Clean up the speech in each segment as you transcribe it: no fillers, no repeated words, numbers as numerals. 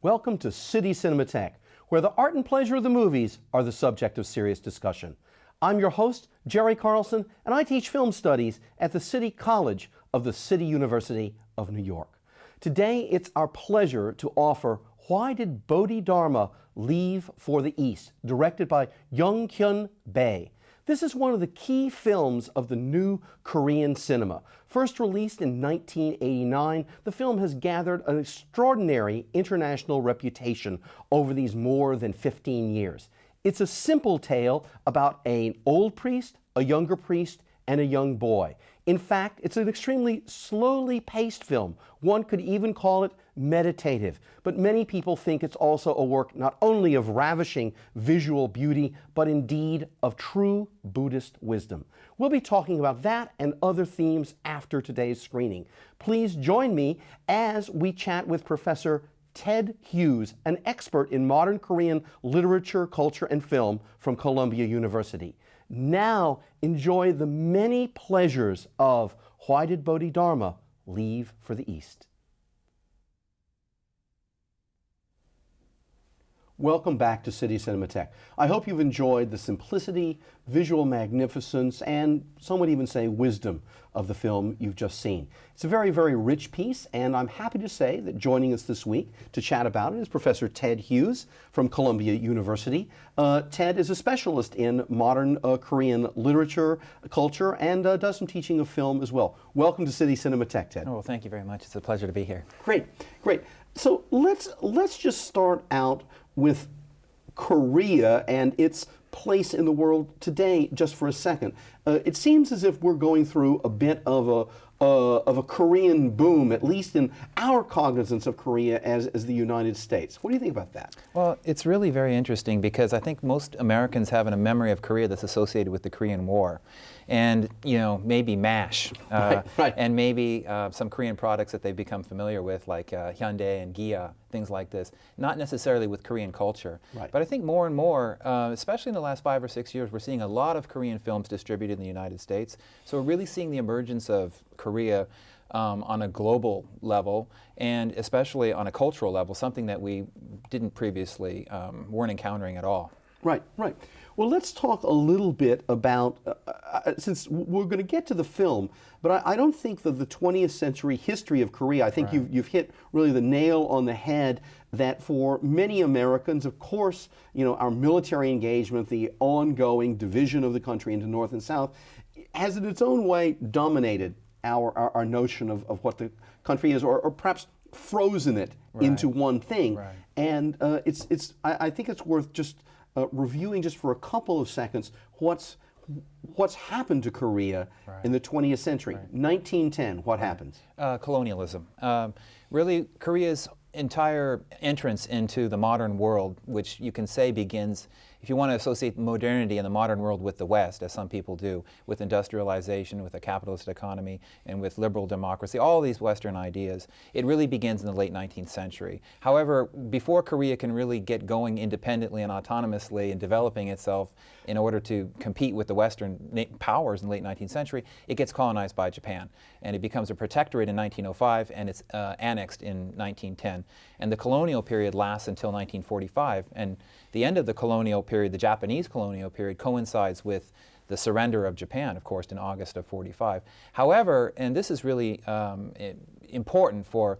Welcome to City Cinematheque, where the art and pleasure of the movies are the subject of serious discussion. I'm your host, Jerry Carlson, and I teach film studies at the City College of the City University of New York. Today, it's our pleasure to offer Why Did Bodhi-Dharma Leave for the East?, directed by Yong-kyun Bae. This is one of the key films of the new Korean cinema. First released in 1989, the film has gathered an extraordinary international reputation over these more than 15 years. It's a simple tale about an old priest, a younger priest, and a young boy. In fact, it's an extremely slowly paced film. One could even call it meditative. But many people think it's also a work not only of ravishing visual beauty, but indeed of true Buddhist wisdom. We'll be talking about that and other themes after today's screening. Please join me as we chat with Professor Ted Hughes, an expert in modern Korean literature, culture, and film from Columbia University. Now enjoy the many pleasures of Why Did Bodhi-Dharma Leave for the East? Welcome back to City Cinematheque. I hope you've enjoyed the simplicity, visual magnificence, and some would even say wisdom of the film you've just seen. It's a very, very rich piece, and I'm happy to say that joining us this week to chat about it is Professor Ted Hughes from Columbia University. Ted is a specialist in modern Korean literature, culture, and does some teaching of film as well. Welcome to City Cinematheque, Ted. Oh, well, thank you very much. It's a pleasure to be here. Great, great. So let's just start out with Korea and its place in the world today just for a second. It seems as if we're going through a bit of a Korean boom, at least in our cognizance of Korea as the United States. What do you think about that? Well, it's really very interesting because I think most Americans have a memory of Korea that's associated with the Korean War. And, you know, maybe MASH, right. and maybe some Korean products that they've become familiar with, like Hyundai and Gia, things like this, not necessarily with Korean culture. Right. But I think more and more, especially in the last 5 or 6 years, we're seeing a lot of Korean films distributed in the United States. So we're really seeing the emergence of Korea on a global level, and especially on a cultural level, something that we didn't previously, weren't encountering at all. Right, right. Well, let's talk a little bit about, since we're going to get to the film, but I don't think that the 20th century history of Korea, I think Right. you've hit really the nail on the head that for many Americans, of course, you know, our military engagement, the ongoing division of the country into North and South, has in its own way dominated our notion of what the country is, or perhaps frozen it Right. into one thing. Right. And I think it's worth just reviewing just for a couple of seconds what's happened to Korea Right. in the 20th century. Right. 1910, what happens? Colonialism. Really, Korea's entire entrance into the modern world, which you can say begins, if you want to associate modernity in the modern world with the West, as some people do, with industrialization, with a capitalist economy, and with liberal democracy, all these Western ideas, it really begins in the late 19th century. However, before Korea can really get going independently and autonomously and developing itself in order to compete with the Western powers in the late 19th century, it gets colonized by Japan. And it becomes a protectorate in 1905, and it's annexed in 1910. And the colonial period lasts until 1945. And the end of the colonial period, the Japanese colonial period, coincides with the surrender of Japan, of course, in August of 45. However, and this is really important for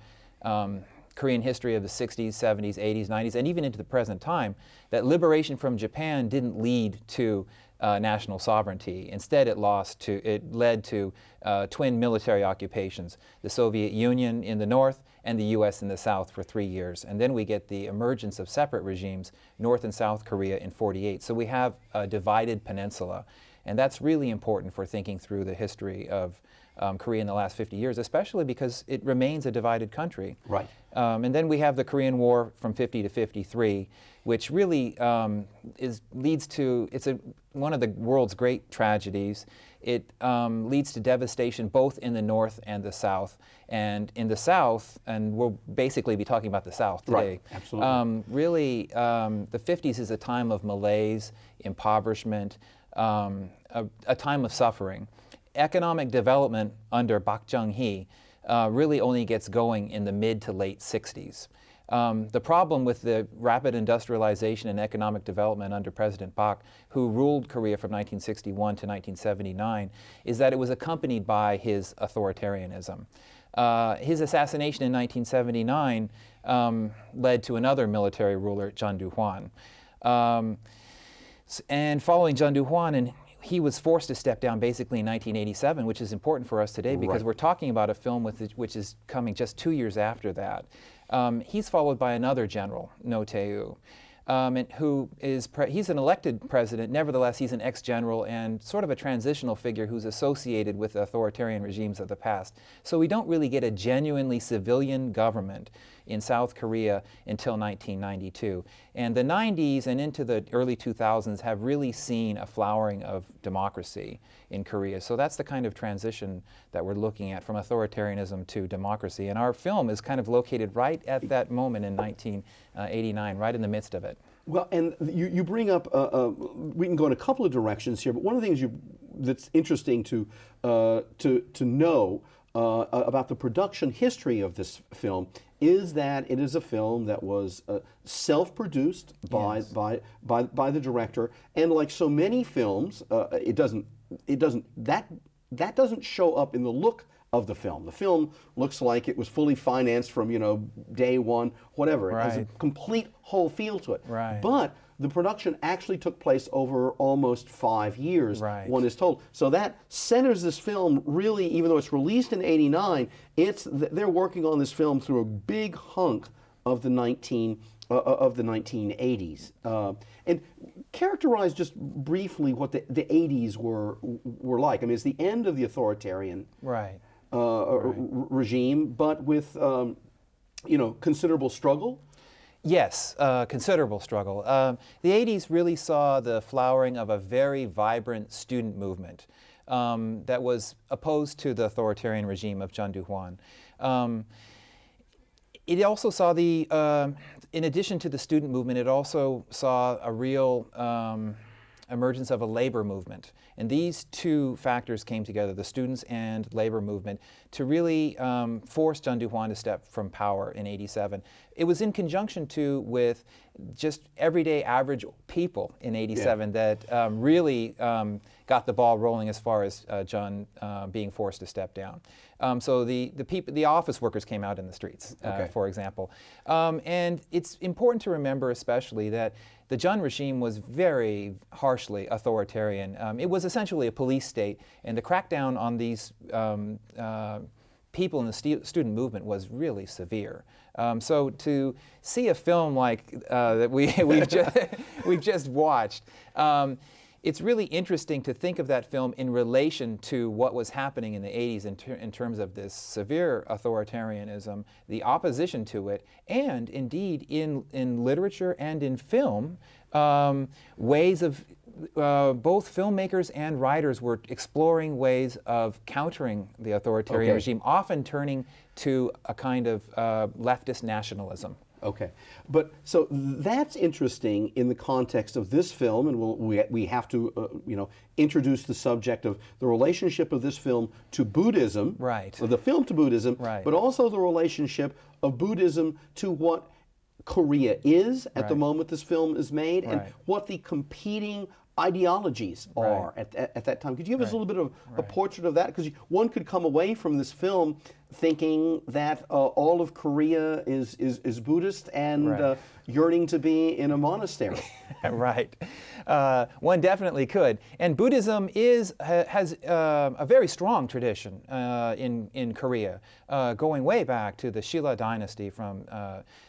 Korean history of the 60s, 70s, 80s, 90s, and even into the present time, that liberation from Japan didn't lead to national sovereignty. Instead, it led to twin military occupations, the Soviet Union in the north and the U.S. in the south for 3 years. And then we get the emergence of separate regimes, North and South Korea in 48. So we have a divided peninsula. And that's really important for thinking through the history of Korea in the last 50 years, especially because it remains a divided country. Right. And then we have the Korean War from 50 to 53, which really leads to, one of the world's great tragedies. It leads to devastation both in the North and the South. And in the South, and we'll basically be talking about the South today. Right, absolutely. Really, the 50s is a time of malaise, impoverishment, a time of suffering. Economic development under Park Chung-hee really only gets going in the mid to late 60s. The problem with the rapid industrialization and economic development under President Park, who ruled Korea from 1961 to 1979, is that it was accompanied by his authoritarianism. His assassination in 1979 led to another military ruler, Chun Doo-hwan. And following Chun Doo-hwan, and he was forced to step down basically in 1987, which is important for us today because we're talking about a film which is coming just 2 years after that. He's followed by another general, No Tae-woo, he's an elected president. Nevertheless, he's an ex-general and sort of a transitional figure who's associated with the authoritarian regimes of the past. So we don't really get a genuinely civilian government in South Korea until 1992. And the 90s and into the early 2000s have really seen a flowering of democracy in Korea. So that's the kind of transition that we're looking at, from authoritarianism to democracy. And our film is kind of located right at that moment in 1989, right in the midst of it. Well, and you bring up, we can go in a couple of directions here, but one of the things that's interesting to know about the production history of this film is that it is a film that was self-produced by the director, and like so many films, that doesn't show up in the look of the film. The film looks like it was fully financed from day one, whatever. It has a complete whole feel to it. Right. But the production actually took place over almost 5 years, one is told. So that centers this film really, even though it's released in '89, they're working on this film through a big hunk of the 1980s. And characterize just briefly what the '80s were like. I mean, it's the end of the authoritarian regime, but with considerable struggle. Yes, considerable struggle. The 80s really saw the flowering of a very vibrant student movement that was opposed to the authoritarian regime of Chun Doo-hwan. It also saw in addition to the student movement, it also saw a real emergence of a labor movement. And these two factors came together, the students and labor movement, to really force Chun Doo-hwan to step from power in '87. It was in conjunction too with just everyday average people in '87 that really got the ball rolling as far as Chun being forced to step down. So the office workers came out in the streets, for example. And it's important to remember especially that the Chun regime was very harshly authoritarian. It was essentially a police state, and the crackdown on these people in the student movement was really severe. So to see a film like that we've just watched, it's really interesting to think of that film in relation to what was happening in the 80s in terms of this severe authoritarianism, the opposition to it, and indeed in literature and in film, ways of both filmmakers and writers were exploring ways of countering the authoritarian regime, often turning to a kind of leftist nationalism. Okay, but so that's interesting in the context of this film, and we have to introduce the subject of the relationship of this film to Buddhism, or the film to Buddhism, but also the relationship of Buddhism to what Korea is at the moment this film is made, and what the competing ideologies are at that time. Could you give us a little bit of a portrait of that? Because one could come away from this film thinking that all of Korea is Buddhist and yearning to be in a monastery. One definitely could. And Buddhism has a very strong tradition in Korea, going way back to the Shilla dynasty from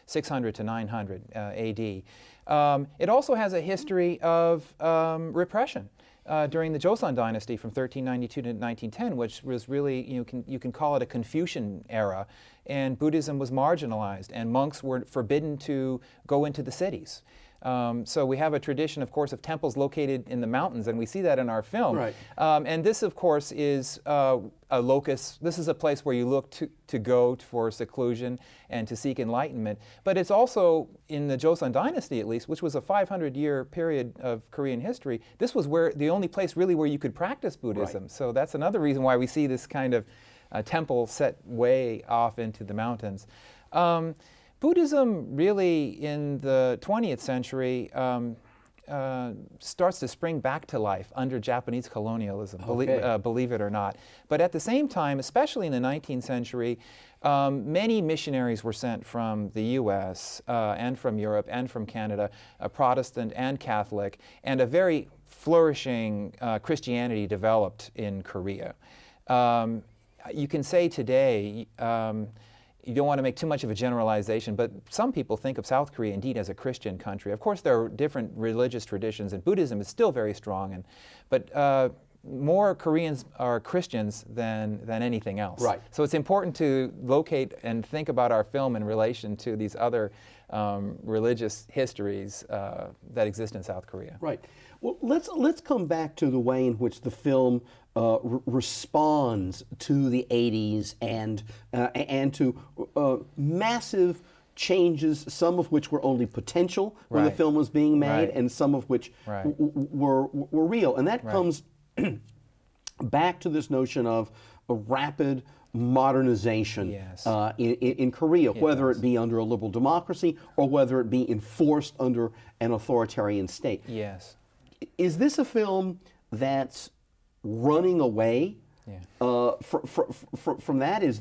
600 to 900 AD. It also has a history of repression during the Joseon dynasty from 1392 to 1910, which was really, you can call it a Confucian era, and Buddhism was marginalized, and monks were forbidden to go into the cities. So we have a tradition, of course, of temples located in the mountains, and we see that in our film. And this, of course, is a locus. This is a place where you look to go for seclusion and to seek enlightenment. But it's also, in the Joseon dynasty at least, which was a 500-year period of Korean history, this was the only place really where you could practice Buddhism. So that's another reason why we see this kind of temple set way off into the mountains. Buddhism really in the 20th century starts to spring back to life under Japanese colonialism, believe it or not. But at the same time, especially in the 19th century, many missionaries were sent from the U.S. And from Europe and from Canada, Protestant and Catholic, and a very flourishing Christianity developed in Korea. You can say today, you don't want to make too much of a generalization, but some people think of South Korea indeed as a Christian country. Of course, there are different religious traditions, and Buddhism is still very strong, but more Koreans are Christians than anything else. Right. So it's important to locate and think about our film in relation to these other religious histories that exist in South Korea. Right. Well, let's come back to the way in which the film responds to the 80s and to massive changes, some of which were only potential when the film was being made, and some of which were real. And that comes back to this notion of a rapid modernization in Korea, whether it be under a liberal democracy or whether it be enforced under an authoritarian state. Yes. Is this a film that's running away from that? Is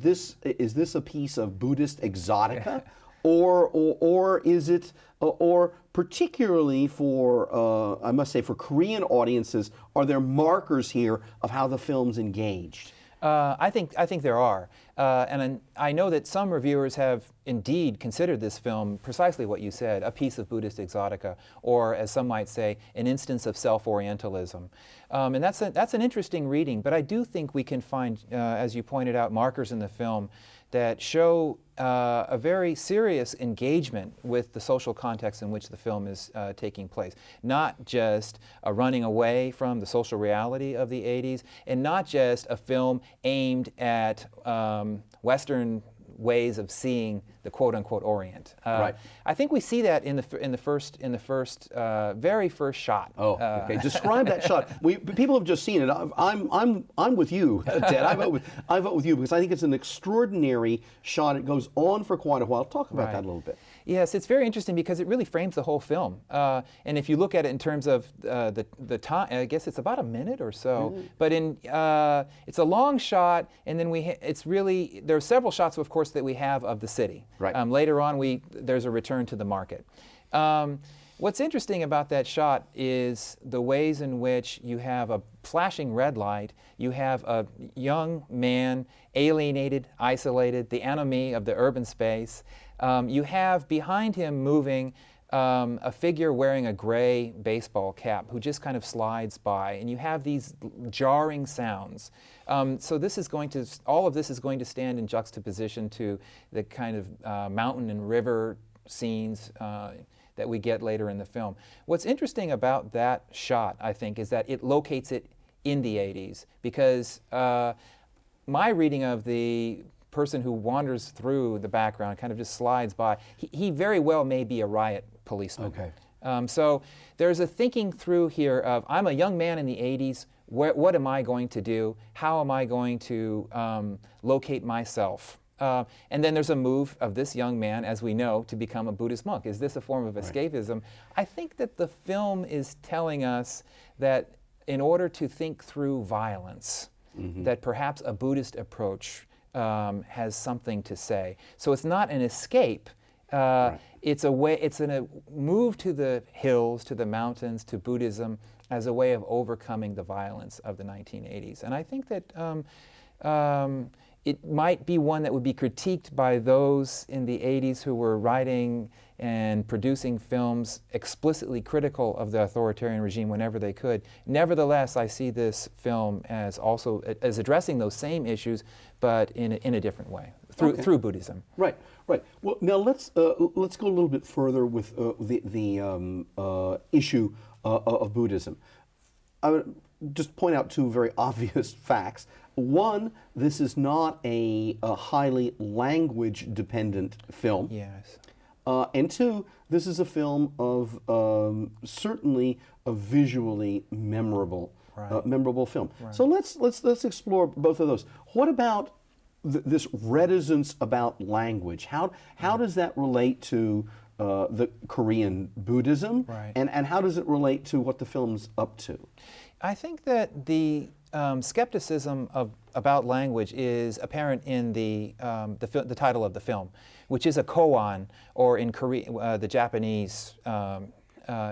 this a piece of Buddhist exotica, or is it, or particularly for I must say for Korean audiences, are there markers here of how the film's engaged? I think there are, and I know that some reviewers have indeed considered this film precisely what you said, a piece of Buddhist exotica, or as some might say, an instance of self-Orientalism. And that's an interesting reading, but I do think we can find, as you pointed out, markers in the film that show a very serious engagement with the social context in which the film is taking place. Not just a running away from the social reality of the 80s, and not just a film aimed at Western ways of seeing the quote-unquote Orient. Right. I think we see that in the very first shot. Oh, okay. Describe that shot. People have just seen it. I'm with you, Ted. I vote with you because I think it's an extraordinary shot. It goes on for quite a while. Talk about that a little bit. Yes, it's very interesting because it really frames the whole film. And if you look at it in terms of the time, I guess it's about a minute or so. But it's a long shot, and then there are several shots, of course, that we have of the city. Right. Later on, there's a return to the market. What's interesting about that shot is the ways in which you have a flashing red light, you have a young man, alienated, isolated, the enemy of the urban space. You have behind him moving a figure wearing a gray baseball cap who just kind of slides by, and you have these jarring sounds. So all of this is going to stand in juxtaposition to the kind of mountain and river scenes that we get later in the film. What's interesting about that shot, I think, is that it locates it in the 80s, because my reading of the person who wanders through the background, kind of just slides by, he very well may be a riot policeman. Okay. So there's a thinking through here of, I'm a young man in the 80s, what am I going to do? How am I going to locate myself? And then there's a move of this young man, as we know, to become a Buddhist monk. Is this a form of escapism? I think that the film is telling us that in order to think through violence, that perhaps a Buddhist approach has something to say. So it's not an escape. It's a move to the hills, to the mountains, to Buddhism as a way of overcoming the violence of the 1980s. And I think that it might be one that would be critiqued by those in the 80s who were writing and producing films explicitly critical of the authoritarian regime whenever they could. Nevertheless, I see this film as addressing those same issues, but in a different way, through Buddhism. Right, right. Well, now let's go a little bit further with the issue of Buddhism. I would just point out two very obvious facts. One, this is not a highly language-dependent film. Yes. And two, this is a film of certainly a visually memorable, memorable film. Right. So let's explore both of those. What about this reticence about language. How does that relate to the Korean Buddhism, Right. and how does it relate to what the film's up to? I think that the skepticism about language is apparent in the title of the film, which is a koan, or in Korean, the Japanese,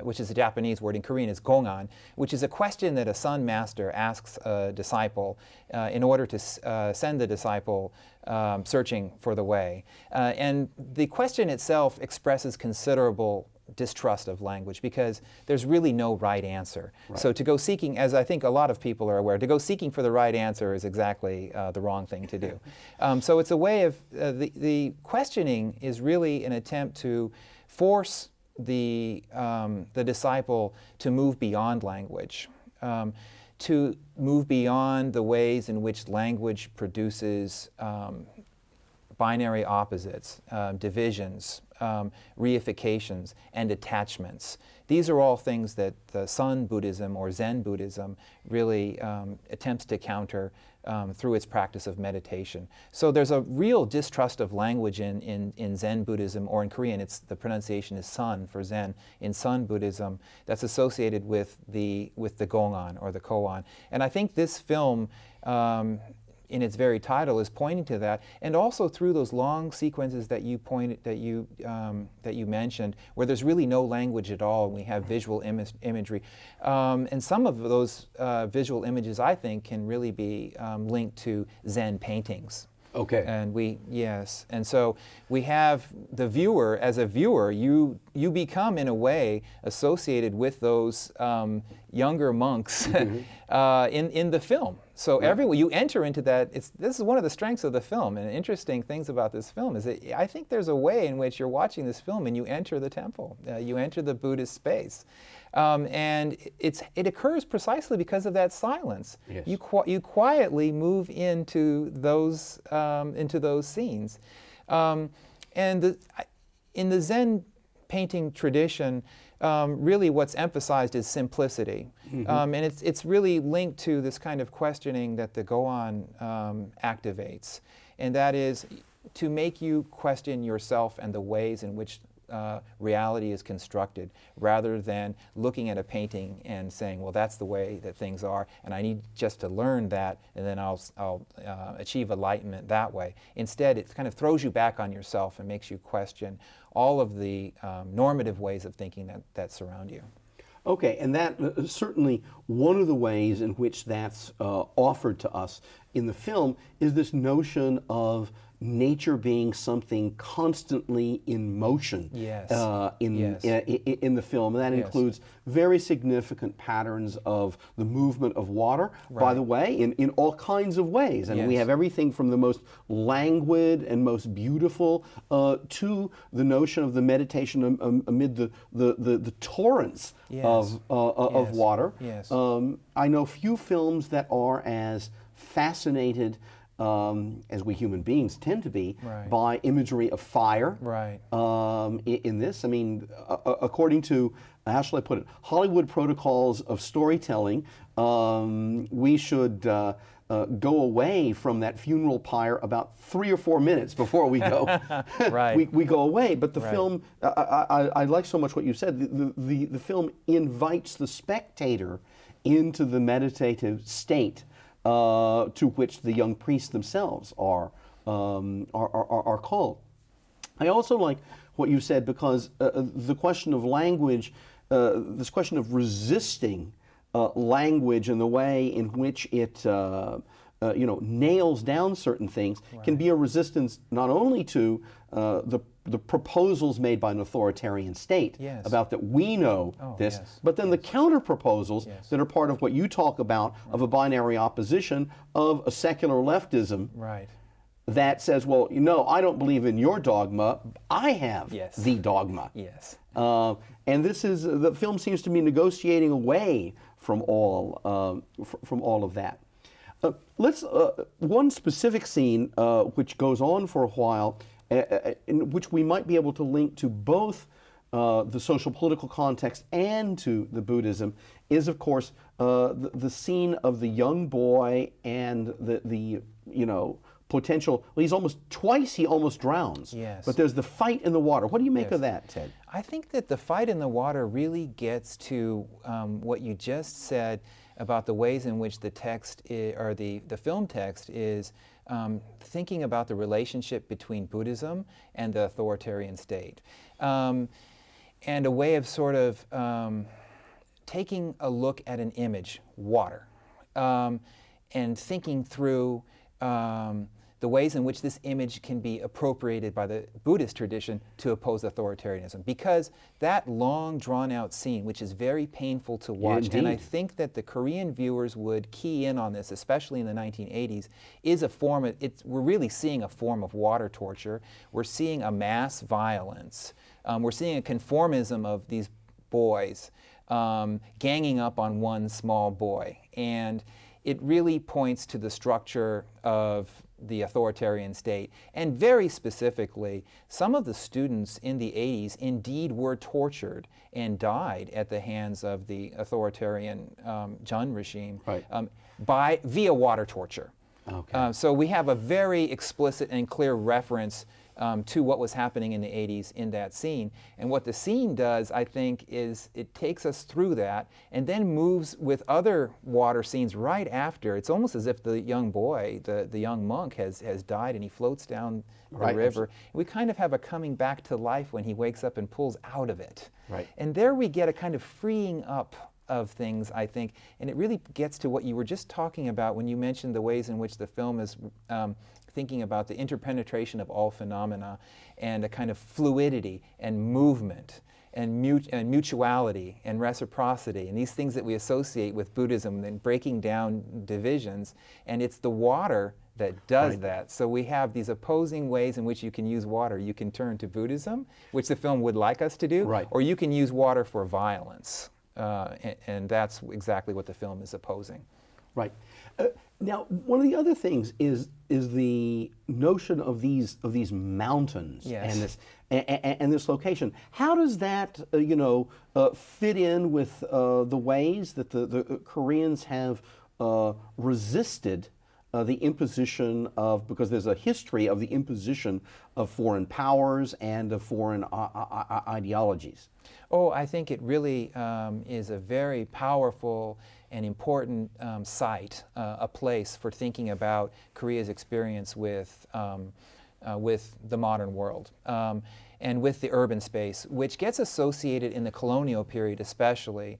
which is a Japanese word, in Korean is gongan, which is a question that a Sun master asks a disciple in order to send the disciple searching for the way. And the question itself expresses considerable distrust of language, because there's really no right answer. Right. So to go seeking, as I think a lot of people are aware, to go seeking for the right answer is exactly the wrong thing to do. So it's a way of, the questioning is really an attempt to force the disciple to move beyond language, to move beyond the ways in which language produces binary opposites, divisions, reifications, and attachments. These are all things that the Sun Buddhism or Zen Buddhism really attempts to counter through its practice of meditation. So there's a real distrust of language in Zen Buddhism, or in Korean, the pronunciation is Sun for Zen. In Sun Buddhism, that's associated with the gongan or the koan. And I think this film, in its very title, is pointing to that, and also through those long sequences that you mentioned, where there's really no language at all, and we have visual imagery, and some of those visual images, I think, can really be linked to Zen paintings. Okay. And so we have the viewer, as a viewer, you become in a way associated with those younger monks in the film. So everywhere you enter into that, this is one of the strengths of the film, and interesting things about this film is that I think there's a way in which you're watching this film and you enter the temple, you enter the Buddhist space. And it occurs precisely because of that silence. Yes. You quietly move into those scenes, and in the Zen painting tradition, really what's emphasized is simplicity, and it's really linked to this kind of questioning that the Goan activates, and that is to make you question yourself and the ways in which reality is constructed, rather than looking at a painting and saying, well, that's the way that things are, and I need just to learn that, and then I'll achieve enlightenment that way. Instead, it kind of throws you back on yourself and makes you question all of the normative ways of thinking that surround you. Okay, and that certainly one of the ways in which that's offered to us in the film is this notion of nature being something constantly in motion. Yes. In the film. And that includes very significant patterns of the movement of water, by the way, in all kinds of ways. And we have everything from the most languid and most beautiful to the notion of the meditation amid the torrents of water. Yes. I know few films that are as fascinated as we human beings tend to be, by imagery of fire. In this, I mean, according to, how shall I put it, Hollywood protocols of storytelling, we should go away from that funeral pyre about 3 or 4 minutes before we go. we go away. But the film, I like so much what you said. The film invites the spectator into the meditative state to which the young priests themselves are called. I also like what you said, because the question of language, this question of resisting language and the way in which it nails down certain things can be a resistance not only to the proposals made by an authoritarian state about that we know this, but then the counter proposals that are part of what you talk about of a binary opposition of a secular leftism that says, well, I don't believe in your dogma, I have the dogma. And this is, the film seems to be negotiating away from all of that. Let's one specific scene which goes on for a while, in which we might be able to link to both the social political context and to the Buddhism, is of course the scene of the young boy and the potential. Well, he almost drowns. Yes. But there's the fight in the water. What do you make of that, Ted? I think that the fight in the water really gets to what you just said about the ways in which the text or the film text is thinking about the relationship between Buddhism and the authoritarian state. And a way of sort of taking a look at an image, water, and thinking through the ways in which this image can be appropriated by the Buddhist tradition to oppose authoritarianism. Because that long, drawn-out scene, which is very painful to watch, and I think that the Korean viewers would key in on this, especially in the 1980s, is a form of, we're really seeing a form of water torture. We're seeing a mass violence. We're seeing a conformism of these boys ganging up on one small boy. And it really points to the structure of the authoritarian state. And very specifically, some of the students in the 80s indeed were tortured and died at the hands of the authoritarian Jun regime via water torture. Okay. So we have a very explicit and clear reference to what was happening in the 80s in that scene. And what the scene does, I think, is it takes us through that and then moves with other water scenes right after. It's almost as if the young boy, the young monk, has died and he floats down the river. We kind of have a coming back to life when he wakes up and pulls out of it. Right. And there we get a kind of freeing up of things, I think, and it really gets to what you were just talking about when you mentioned the ways in which the film is thinking about the interpenetration of all phenomena and a kind of fluidity and movement and mutuality and reciprocity and these things that we associate with Buddhism and breaking down divisions. And it's the water that does that. So we have these opposing ways in which you can use water. You can turn to Buddhism, which the film would like us to do, or you can use water for violence. And that's exactly what the film is opposing. Right. Now, one of the other things is the notion of these mountains and this location. How does that fit in with the ways that the Koreans have resisted the imposition of, because there's a history of the imposition of foreign powers and of foreign ideologies? Oh, I think it really is a very powerful and important site, a place for thinking about Korea's experience with the modern world and with the urban space, which gets associated in the colonial period especially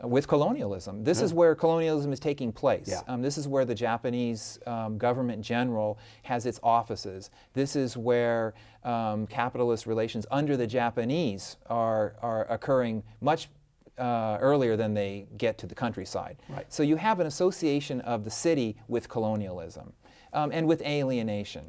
with colonialism. This is where colonialism is taking place. This is where the Japanese government general has its offices. This is where capitalist relations under the Japanese are occurring much earlier than they get to the countryside. So you have an association of the city with colonialism and with alienation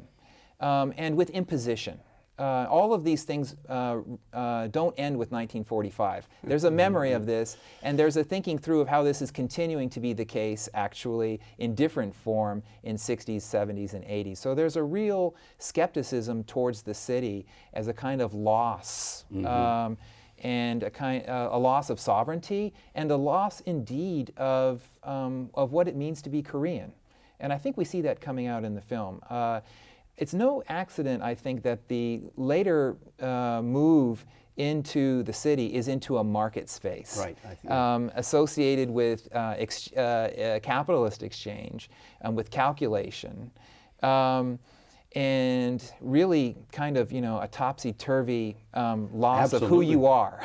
and with imposition. All of these things don't end with 1945. There's a memory of this, and there's a thinking through of how this is continuing to be the case, actually, in different form in 60s, 70s, and 80s. So there's a real skepticism towards the city as a kind of loss, and a loss of sovereignty, and a loss, indeed, of what it means to be Korean. And I think we see that coming out in the film. It's no accident, I think, that the later move into the city is into a market space, associated with capitalist exchange, with calculation, and really kind of, a topsy-turvy loss of who you are.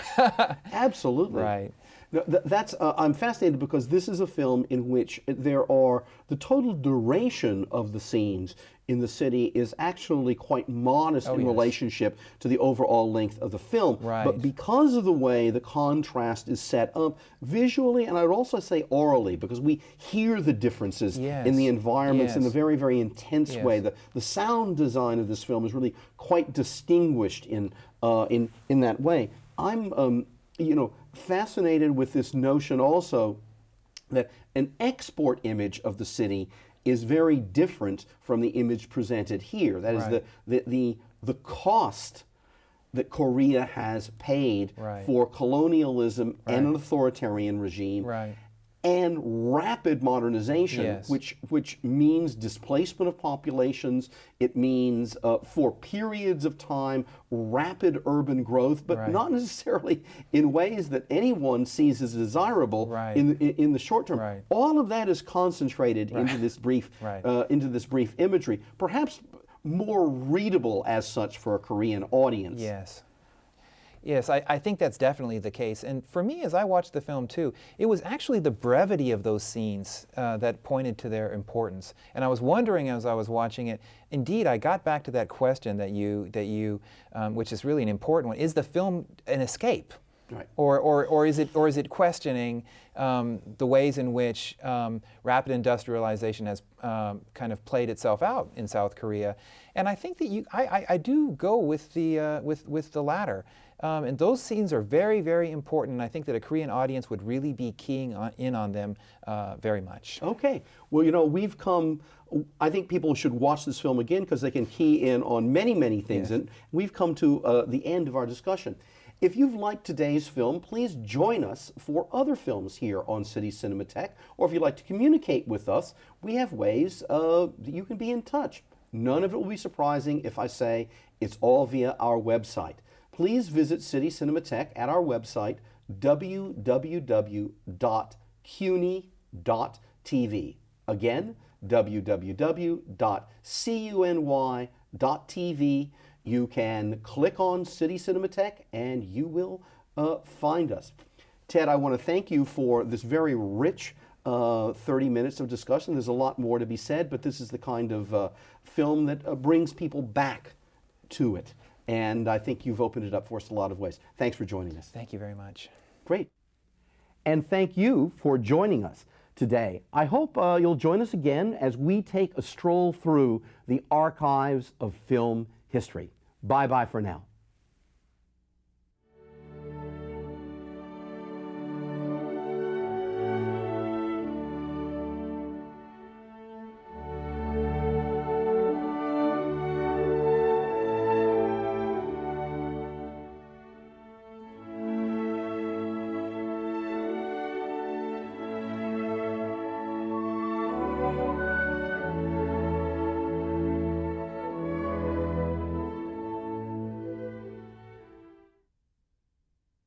Absolutely. Right. No, that's I'm fascinated because this is a film in which there are the total duration of the scenes in the city is actually quite modest in relationship to the overall length of the film. But because of the way the contrast is set up visually, and I would also say orally, because we hear the differences in the environments in a very, very intense way. The sound design of this film is really quite distinguished in that way. I'm fascinated with this notion also that an export image of the city is very different from the image presented here. That is the cost that Korea has paid for colonialism and an authoritarian regime and rapid modernization, Yes. which means displacement of populations. It means, for periods of time, rapid urban growth, but Right. not necessarily in ways that anyone sees as desirable Right. in the short term. Right. All of that is concentrated into this brief Right. into this brief imagery, perhaps more readable as such for a Korean audience. Yes. Yes, I think that's definitely the case. And for me, as I watched the film too, it was actually the brevity of those scenes that pointed to their importance. And I was wondering as I was watching it, indeed, I got back to that question that you which is really an important one: is the film an escape? Right. Or is it questioning the ways in which rapid industrialization has kind of played itself out in South Korea? And I think that I do go with the latter. And those scenes are very, very important. And I think that a Korean audience would really be keying in on them very much. Okay. Well, you know, we've come. I think people should watch this film again because they can key in on many, many things. Yes. And we've come to the end of our discussion. If you've liked today's film, please join us for other films here on City Cinematheque. Or if you'd like to communicate with us, we have ways that you can be in touch. None of it will be surprising if I say it's all via our website. Please visit City Cinematheque at our website, www.cuny.tv. Again, www.cuny.tv. You can click on City Cinematheque and you will find us. Ted, I want to thank you for this very rich 30 minutes of discussion. There's a lot more to be said, but this is the kind of film that brings people back to it. And I think you've opened it up for us in a lot of ways. Thanks for joining us. Thank you very much. Great. And thank you for joining us today. I hope you'll join us again as we take a stroll through the archives of film history. Bye-bye for now.